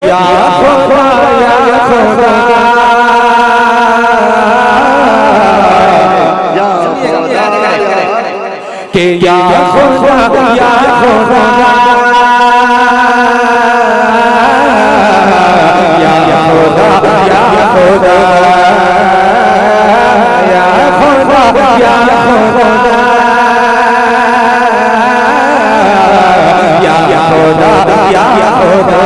या खुदा या खुदा के या खुदा या खुदा या खुदा या खुदा या खुदा या खुदा या खुदा या खुदा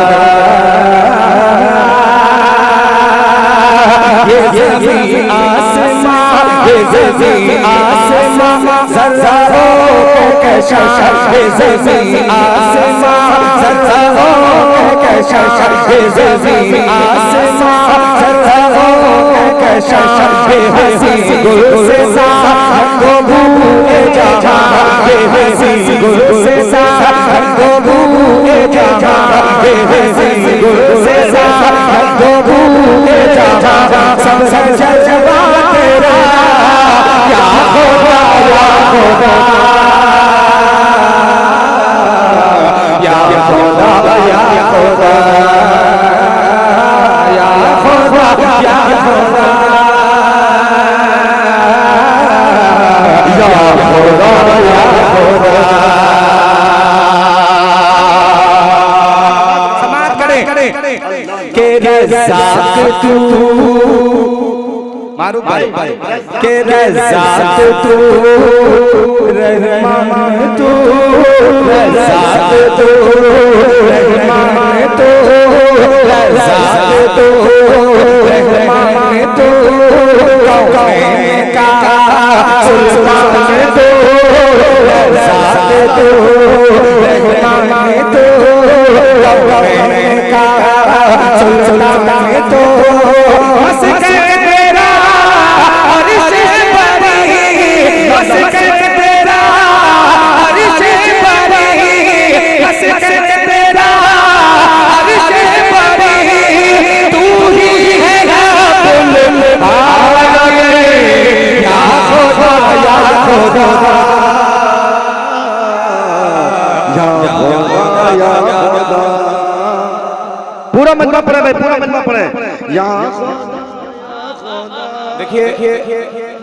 ये ज़मीं आसमां ये ज़मीं आसमां ज़र्रों के कशश ये ज़मीं आसमां ज़र्रों के कशश ये ज़मीं आसमां ज़र्रों के कशश बेहसी गुल से साथ को भूले जहां बेहसी गुल से साथ को भूले जहां बेहसी गुल से साथ को भूले जहां सब जज्बा तेरा या खुदा या खुदा या खुदा या खुदा या खुदा या खुदा या खुदा या खुदा समाज करे के रज़ाक तू मारू भाई के रज़ाक तू रहमान तू रज़ाक तू रहमान तू रज़ाक तू रहमान तू कौन का सुल्तान तू रज़ाक तू रहमान तू कौन का सुल्तान तू पूरा मजमा पढ़े भाई, पूरा मजमा पढ़े। देखिए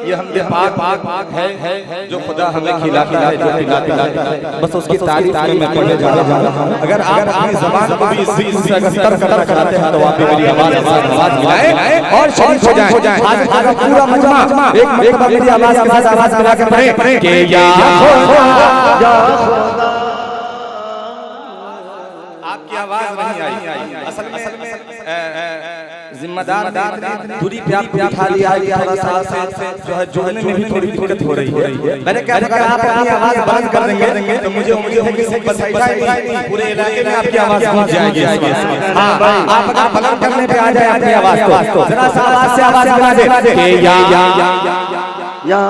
ये हम पाक है जो खुदा हमें खिलाता है, जो खिलाता है, बस उसकी तारीफ में पढ़ने जा रहा हूं। अगर आप अपनी ज़बान को भी इसी से अगर तर कराते हैं तो आप भी मेरी आवाज मिलाएं और शरीफ हो जाएं। आज पूरा मजमा एक मेरी आवाज के साथ आवाज मिला के पढ़े कि या खुदा या खुदा। आपकी आवाज नहीं आई, असल में जिम्मेदार दूरी पे आप उठा लिया, थोड़ा सा जो है जोड़ने में भी थोड़ी दिक्कत हो रही है। मैंने कहा अगर आप अपनी आवाज बंद कर देंगे तो मुझे उम्मीद है कि बताएगा नहीं, पूरे इलाके में आपकी आवाज गूंज जाएगी। हां आप अगर बुलंद करने पे आ जाए अपनी आवाज को जरा सा आवाज से आवाज मिला दे कि या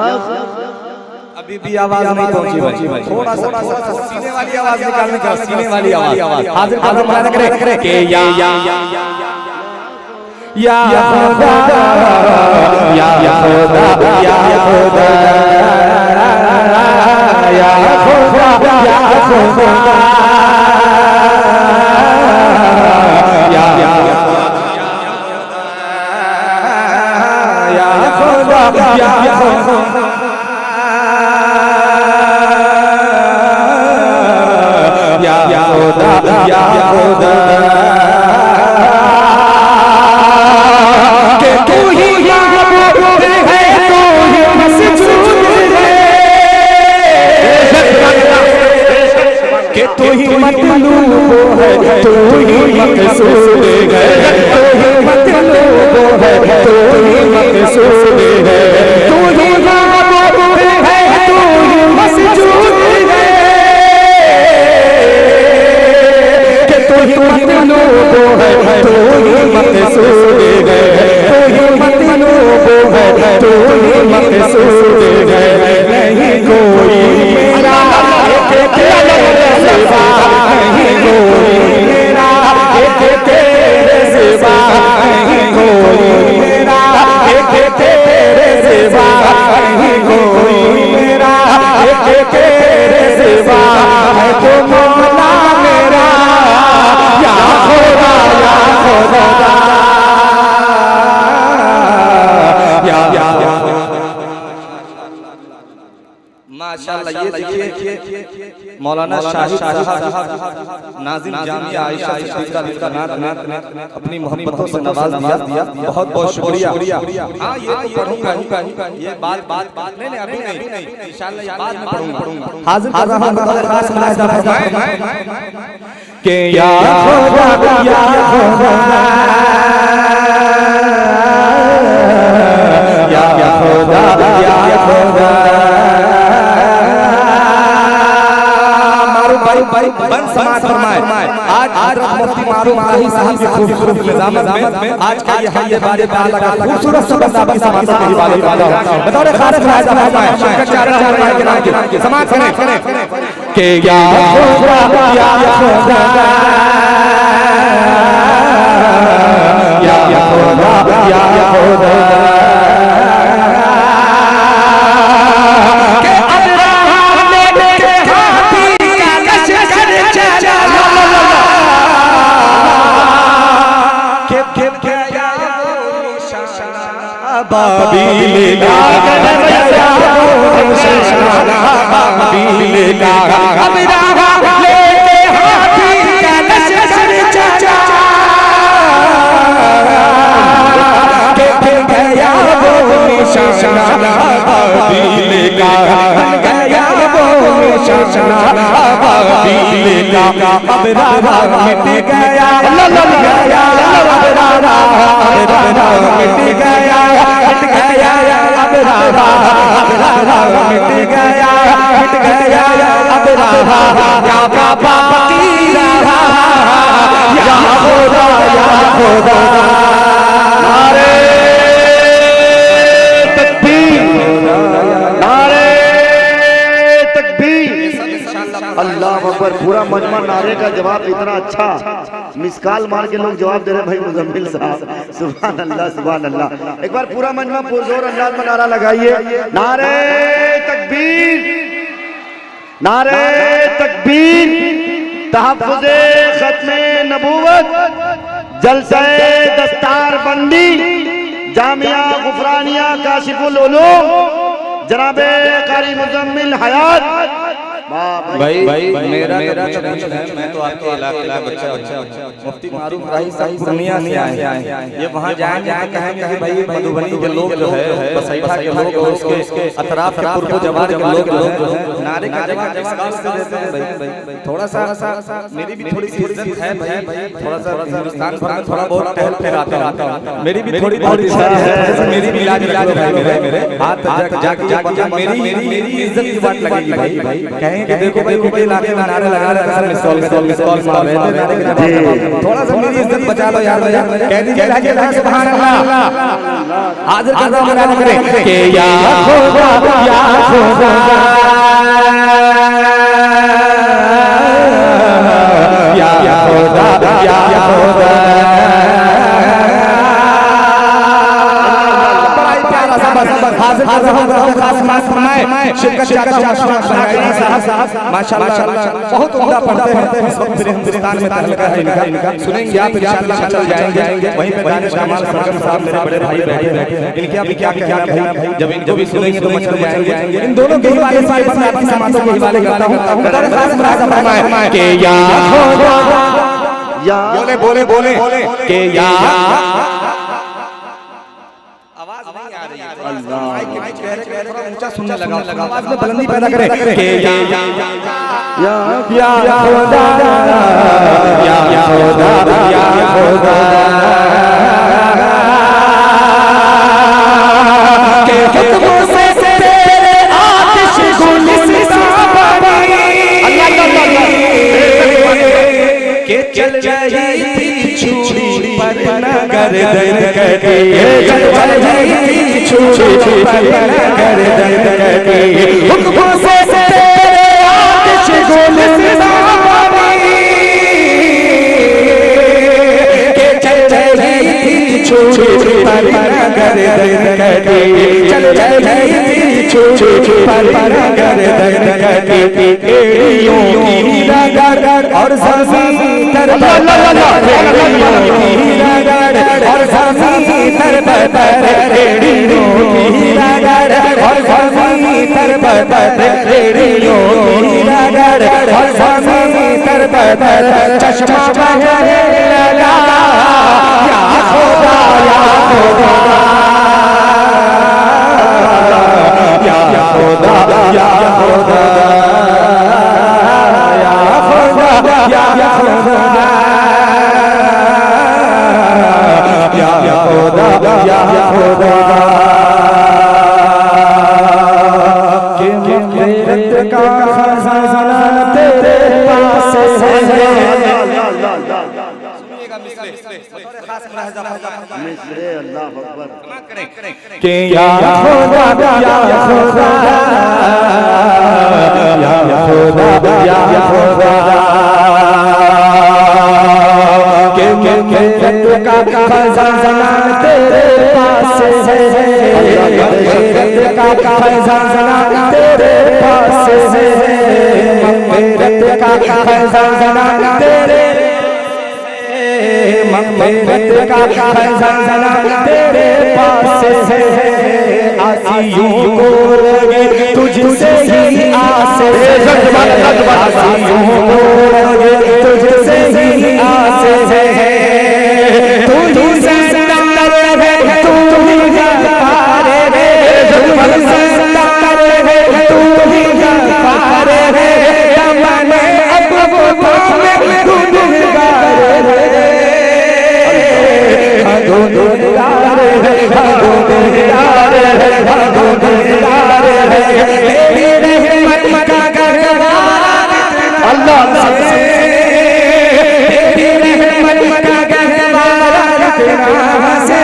अभी भी आवाज नहीं पहुंची भाई, थोड़ा सा सीने वाली आवाज निकालने का, सीने वाली आवाज हाजिर करना करे कि या खुदा या खुदा या खुदा या खुदा या खुदा या खुदा या खुदा या खुदा या खुदा के तू ही माबूद है, तू ही मसजूद है, के तू ही मतलूब है, तू ही मकसूद है, तू ही मतलूब है, तू ही मकसूद है, तू ही माबूद है, तू ही मसजूद है, के तू ही मतलूब है, तू ही मकसूद है, तू ही मतलूब है, तू ही मकसूद है, नहीं कोई मेरा तेरे सिवा, नहीं कोई मेरा तेरे सिवा, नहीं कोई मेरा तेरे सिवा, नहीं कोई मेरा तेरे सिवा, है तो मौला मेरा या खुदा या मौलाना शाहिद साहब नाज़िम जामिया आयशा सिद्दीक़ा नात ने अपनी मोहब्बतों से नवाज दिया। बहुत बहुत शुक्रिया। हाँ ये तो पढ़ूंगा, ये बात नहीं अभी नहीं, इंशाअल्लाह बाद में पढ़ूंगा। हाजिर कर रहा हूं खास मुलाहिजा फरमाएं कि या खुदा या खुदा या खुदा या खुदा भाई बन समाज फरमाए। आज हज़रत मुफ्ती मारूफ इलाही साहब की खूबसूरत निज़ामत में आज का ये हल्ले बारे लगा खूबसूरत सा बंदा की समाज की इबादत वाला बतौर खास मुलाहिजा फरमाए शिरकत चार के नाम के समाज करें कि या खुदा या खुदा या खुदा या खुदा बाबील का बाबील का अबरा लेके हाथी का लश्कर चला के गया वो निशाना बाबील का गया वो निशाना बाबील का अबरा मिट गया अबरा मिट गया मिट गया अब रहा क्या बाकी रहा या खुदा या खुदा। नारे तकबीर नारे तकबीर अल्लाह अकबर। पूरा मजमा नारे का जवाब इतना अच्छा मिसकाल मार के लोग जवाब दे रहे भाई मुजम्मिल साहब। सुभान अल्लाह सुभान अल्लाह। एक बार पूरा मजमा पुरजोर अंदाज में नारा लगाइए नारे तकबीर नारे तकबीर। तहफ्फुज़े खत्मे नबूवत जलसे दस्तार बंदी जामिया गुफरानिया काशिफुल उलूम जनाबे कारी मुजम्मिल हयात। भाई मेरा तो है, मैं तो आपके इलाके का बच्चा मुफ्ती मारूफ इलाही साहब पूर्णिया से आए हैं। ये वहाँ जाएंगे तो कहेंगे कि भाई मधुबनी के लोग जो है बसैठा के लोग उसके अतराफ के पूर्व जवार के लोग जो है नारे का जवाब इस बात से देते हैं भाई थोड़ा सा मेरी भी थोड़ी सी इज्जत है भाई, थोड़ा सा हिंदुस्तान भर में थोड़ा बहुत टहल फिर आता हूं, मेरी भी थोड़ी बहुत इच्छा है मेरी भी इलाज मेरे हाथ जाके मेरी इज्जत की बात लगेगी भाई। कि देखो भाई कोई इलाके में नारे लगा रहा है मिसकॉल मार रहे थे, थोड़ा सा मेरी इज्जत बचा लो यार कह दीजिए सुभान अल्लाह। हाजिर कर रहा हूं करें कि या खुदा या खुदा या खुदा या खुदा। हाजिर कर रहा हूं खास बात फरमाए शिरकत चाहता हूं माशाअल्लाह बहुत उम्दा पढ़ते हैं इस वक्त हिंदुस्तान में तहलका है इनका सुनेंगे आप इंशाअल्लाह चल जाएंगे। वहीं पे दानिश कमाल सरगम साहब मेरे बड़े भाई बैठे हैं, इनके अभी क्या कहना भाई जब इनको भी सुनेंगे तो मचल जाएंगे। इन दोनों के हवाले से मैं अपनी समातों के हवाले करता हूं खास मुलाहिजा फरमाए कि या खुदा या बोले कि या आवाज नहीं आ रही है अल्लाह ऊंचा सुनने लगा आवाज में बुलंदी पैदा करें कि या खुदा या खुदा या खुदा के हुक्म से तेरे आतिश गुलिस्तां बनी के चल रही थी छुरी पर नगर दर्द करके चल रही थी छुरी पर नगर दर्द करके हुक्म से तेरे आतिश गुलिस्तां बनी के चल रही थी छुरी पर नगर दर्द करके चल रही थी छुरी पर नगर दर्द करके एड़ियों की रगड़ और ज़मीन तर पर और ज़मीन तर पर एड़ियों की रगड़ और ज़मीन तर पर एड़ियों की रगड़ बदर चश्मा बहने लगा, या खुदा या खुदा या खुदा या खुदा या खुदा या खुदा या खुदा या खुदा कि मग़फ़िरत का खज़ाना तेरे पास है। कि या खुदा या खुदा या खुदा या खुदा कि मग़फ़िरत का खज़ाना तेरे पास है, मग़फ़िरत का खज़ाना तेरे पास है, मग़फ़िरत का खज़ाना तेरे, मग़फ़िरत का खज़ाना तेरे पास है। आसियों को लगे तुझसे ही आस है, आसियों को लगे तुझसे ही आस है। तू ही सरदार है, तू ही गफ्फार है, तू ही सरदार है, तू ही गफ्फार है। तमन्ना अब वो में गुनहगार है, गुनहगार है, गुनहगार है, गुनहगार है। तेरी रहमत का गहवार अल्लाह से, तेरी रहमत का गहवार इतना से,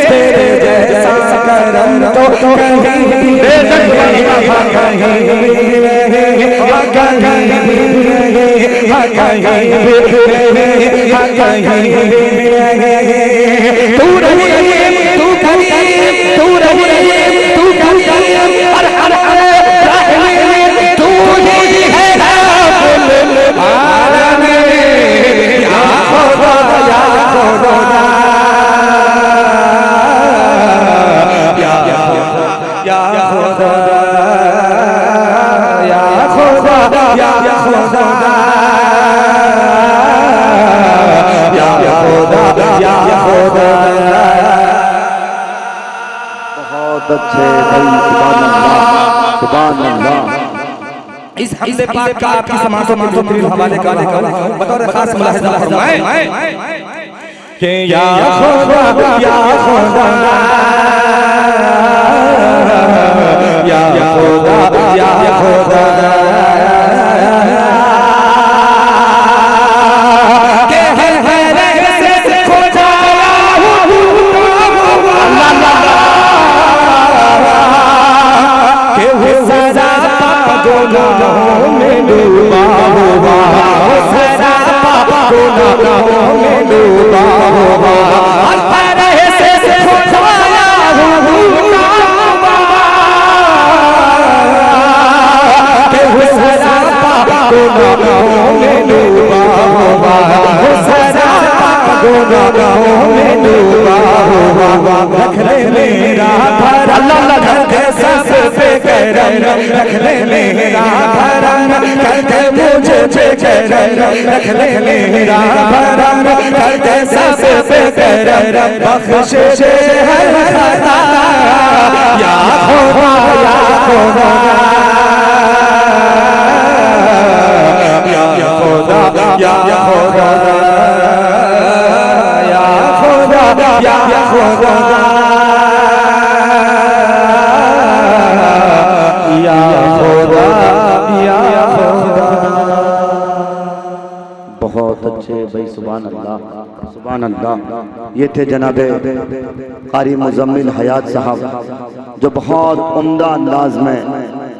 तेरे जैसा करम तो कहीं भी नहीं, तू रहीम तू करीम तू रहीम तू करीम हर हर राहिम तू ही है रब्बुल आलमीन। या खुदा या खुदा या खुदा या खुदा या खुदा या खुदा या खुदा। बहुत अच्छे भाई, सुभान अल्लाह सुभान अल्लाह। इस हमदे पाक का आपकी समातों में तकरीर हवाले का बतौर खास मुलाहिजा फरमाएं कि या खुदा या खुदा या खुदा या खुदा के है से खुदा के वो सजा गुनाहों में डूबा हुआ, सजा गुनाहों में डूबा हुआ, हर तरह से खुदाया हुआ के वो सजा गुनाहों में डूबा हुआ, सजा गुनाहों में डूबा हुआ। रख ले मेरा भरम करके सब पे करम, रख ले मेरा भरम करके मुझे पे करम, रख ले मेरा भरम करके सब पे करम। बख्शिश हर खता या खुदा या खुदा या खुदा या खुदा या खुदा या खुदा या खुदा या खुदा। बहुत अच्छे भाई, सुभान अल्लाह सुभान अल्लाह। ये थे जनाबे कारी मुज़म्मिल हयात साहब, जो बहुत उम्दा अंदाज में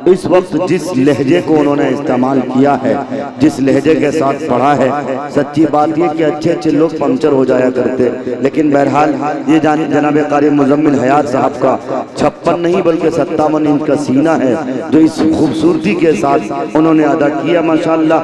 इस वक्त जिस लहजे को उन्होंने इस्तेमाल किया है, जिस लहजे के साथ पढ़ा है, सच्ची बात ये कि अच्छे अच्छे लोग पंक्चर हो जाया करते, लेकिन बहरहाल ये जनाब कारी मुज़म्मिल हयात साहब का 56 नहीं बल्कि 57 इंच का सीना है, जो इस खूबसूरती के साथ उन्होंने अदा किया माशाअल्लाह।